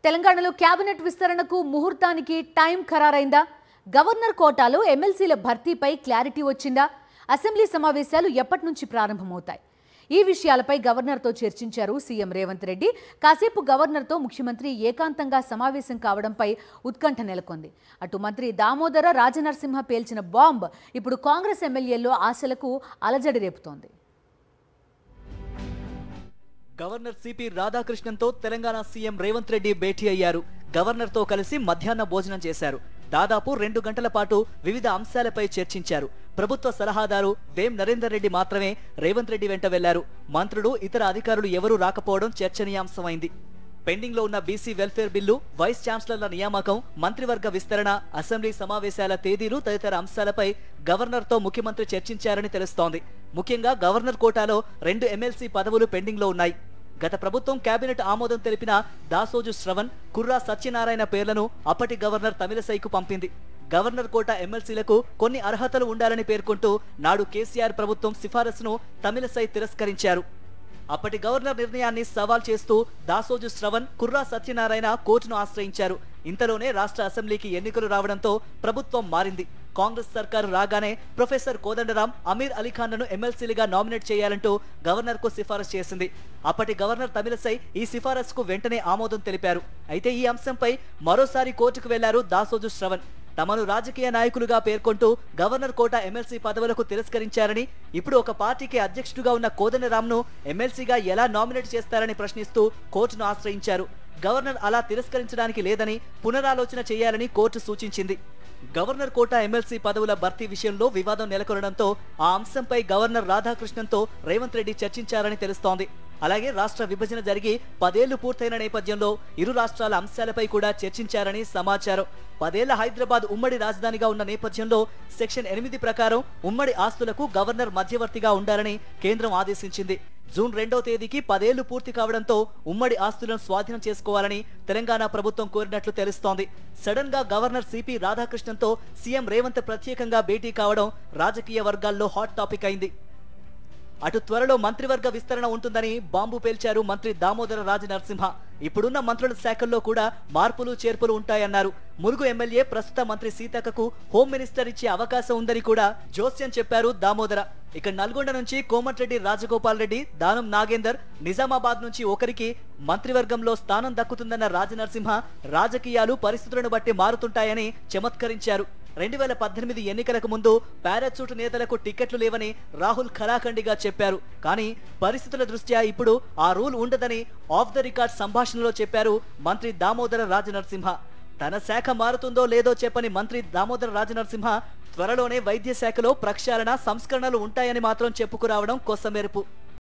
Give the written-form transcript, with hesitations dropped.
తెలంగాణలో క్యాబినెట్ విస్తరణకు ముహూర్తానికి టైం ఖరారైందా? గవర్నర్ కోటాలో ఎమ్మెల్సీల భర్తీపై క్లారిటీ వచ్చిందా? అసెంబ్లీ సమావేశాలు ఎప్పటి నుంచి ప్రారంభమవుతాయి? ఈ విషయాలపై గవర్నర్తో చర్చించారు సీఎం రేవంత్ రెడ్డి. కాసేపు గవర్నర్తో ముఖ్యమంత్రి ఏకాంతంగా సమావేశం కావడంపై ఉత్కంఠ నెలకొంది. అటు మంత్రి దామోదర రాజనరసింహ పేల్చిన బాంబ్ ఇప్పుడు కాంగ్రెస్ ఎమ్మెల్యేల్లో ఆశలకు అలజడి రేపుతోంది. గవర్నర్ సిపి రాధాకృష్ణన్తో తెలంగాణ సీఎం రేవంత్ రెడ్డి భేటీ అయ్యారు. గవర్నర్తో కలిసి మధ్యాహ్న భోజనం చేశారు. దాదాపు 2 గంటల పాటు వివిధ అంశాలపై చర్చించారు. ప్రభుత్వ సలహాదారు వేం నరేందర్ రెడ్డి మాత్రమే రేవంత్ రెడ్డి వెంట వెళ్లారు. మంత్రులు, ఇతర అధికారులు ఎవరూ రాకపోవడం చర్చనీయాంశమైంది. పెండింగ్ లో ఉన్న బీసీ వెల్ఫేర్ బిల్లు, వైస్ ఛాన్సలర్ల నియామకం, మంత్రివర్గ విస్తరణ, అసెంబ్లీ సమావేశాల తేదీలు తదితర అంశాలపై గవర్నర్తో ముఖ్యమంత్రి చర్చించారని తెలుస్తోంది. ముఖ్యంగా గవర్నర్ కోటాలో 2 ఎమ్మెల్సీ పదవులు పెండింగ్ లో ఉన్నాయి. గత ప్రభుత్వం కేబినెట్ ఆమోదం తెలిపిన దాసోజు శ్రవణ్, కుర్రా సత్యనారాయణ పేర్లను అప్పటి గవర్నర్ తమిళసైకు పంపింది. గవర్నర్ కోట ఎమ్మెల్సీలకు కొన్ని అర్హతలు ఉండాలని పేర్కొంటూ నాడు కేసీఆర్ ప్రభుత్వం సిఫారసును తమిళసై తిరస్కరించారు. అప్పటి గవర్నర్ నిర్ణయాన్ని సవాల్ చేస్తూ దాసోజు శ్రవణ్, కుర్రా సత్యనారాయణ కోర్టును ఆశ్రయించారు. ఇంతలోనే రాష్ట్ర అసెంబ్లీకి ఎన్నికలు రావడంతో ప్రభుత్వం మారింది. కాంగ్రెస్ సర్కారు రాగానే ప్రొఫెసర్ కోదండరాం, అమీర్ అలీఖాన్లను ఎమ్మెల్సీలుగా నామినేట్ చేయాలంటూ గవర్నర్కు సిఫారసు చేసింది. అప్పటి గవర్నర్ తమిళసై ఈ సిఫారసుకు వెంటనే ఆమోదం తెలిపారు. అయితే ఈ అంశంపై మరోసారి కోర్టుకు వెళ్లారు దాసోజు శ్రవణ్. తమను రాజకీయ నాయకులుగా పేర్కొంటూ గవర్నర్ కోట ఎమ్మెల్సీ పదవులకు తిరస్కరించారని, ఇప్పుడు ఒక పార్టీకి అధ్యక్షుడిగా ఉన్న కోదండరాంను ఎమ్మెల్సీగా ఎలా నామినేట్ చేస్తారని ప్రశ్నిస్తూ కోర్టును ఆశ్రయించారు. గవర్నర్ అలా తిరస్కరించడానికి లేదని పునరాలోచన చేయాలని కోర్టు సూచించింది. గవర్నర్ కోట ఎమ్మెల్సీ పదవుల భర్తీ విషయంలో వివాదం నెలకొనడంతో ఆ అంశంపై గవర్నర్ రాధాకృష్ణన్తో రేవంత్ రెడ్డి చర్చించారని తెలుస్తోంది. అలాగే రాష్ట్ర విభజన జరిగి 10 ఏళ్లు పూర్తయిన నేపథ్యంలో ఇరు రాష్ట్రాల అంశాలపై కూడా చర్చించారని సమాచారం. 10 ఏళ్ల హైదరాబాద్ ఉమ్మడి రాజధానిగా ఉన్న నేపథ్యంలో సెక్షన్ 8 ప్రకారం ఉమ్మడి ఆస్తులకు గవర్నర్ మధ్యవర్తిగా ఉండాలని కేంద్రం ఆదేశించింది. జూన్ 2వ తేదీకి 10 ఏళ్లు పూర్తి కావడంతో ఉమ్మడి ఆస్తులను స్వాధీనం చేసుకోవాలని తెలంగాణ ప్రభుత్వం కోరినట్లు తెలుస్తోంది. సడన్ గా గవర్నర్ సిపి రాధాకృష్ణన్తో సీఎం రేవంత్ ప్రత్యేకంగా భేటీ కావడం రాజకీయ వర్గాల్లో హాట్ టాపిక్ అయింది. అటు త్వరలో మంత్రివర్గ విస్తరణ ఉంటుందని బాంబు పేల్చారు మంత్రి దామోదర రాజనరసింహ. ఇప్పుడున్న మంత్రుల శాఖల్లో కూడా మార్పులు చేర్పులు ఉంటాయన్నారు. ములుగు ఎమ్మెల్యే ప్రస్తుత మంత్రి సీతక్కకు హోమ్ మినిస్టర్ ఇచ్చే అవకాశం ఉందని కూడా జోస్యం చెప్పారు దామోదర. ఇక నల్గొండ నుంచి కోమటిరెడ్డి రాజగోపాల్ రెడ్డి, దానం నాగేందర్, నిజామాబాద్ నుంచి ఒకరికి మంత్రివర్గంలో స్థానం దక్కుతుందన్న రాజనరసింహ రాజకీయాలు పరిస్థితులను బట్టి మారుతుంటాయని చమత్కరించారు. 2018 ఎన్నికలకు ముందు పారాచూట్ నేతలకు టికెట్లు లేవని రాహుల్ ఖరాఖండిగా చెప్పారు. కానీ పరిస్థితుల దృష్ట్యా ఇప్పుడు ఆ రూల్ ఉండదని ఆఫ్ ద రికార్డ్ సంభాషణలో చెప్పారు మంత్రి దామోదర రాజనరసింహ. తన శాఖ మారుతుందో లేదో చెప్పని మంత్రి దామోదర రాజనరసింహ త్వరలోనే వైద్య శాఖలో ప్రక్షాళన, సంస్కరణలు ఉంటాయని మాత్రం చెప్పుకురావడం కొసమెరుపు.